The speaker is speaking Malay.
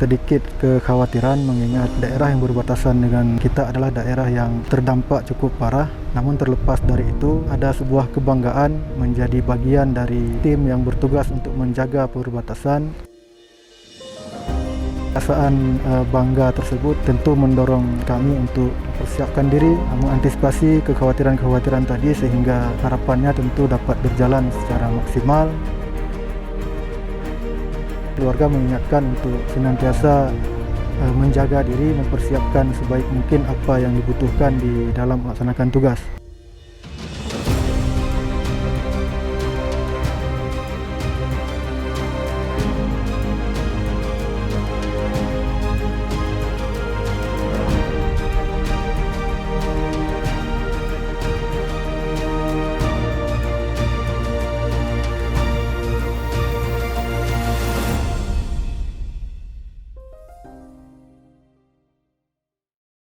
sedikit kekhawatiran mengingat daerah yang berbatasan dengan kita adalah daerah yang terdampak cukup parah. Namun terlepas dari itu, ada sebuah kebanggaan menjadi bagian dari tim yang bertugas untuk menjaga perbatasan. Perasaan bangga tersebut tentu mendorong kami untuk mempersiapkan diri, mengantisipasi kekhawatiran-kekhawatiran tadi sehingga harapannya tentu dapat berjalan secara maksimal. Keluarga mengingatkan untuk senantiasa menjaga diri, mempersiapkan sebaik mungkin apa yang dibutuhkan di dalam melaksanakan tugas.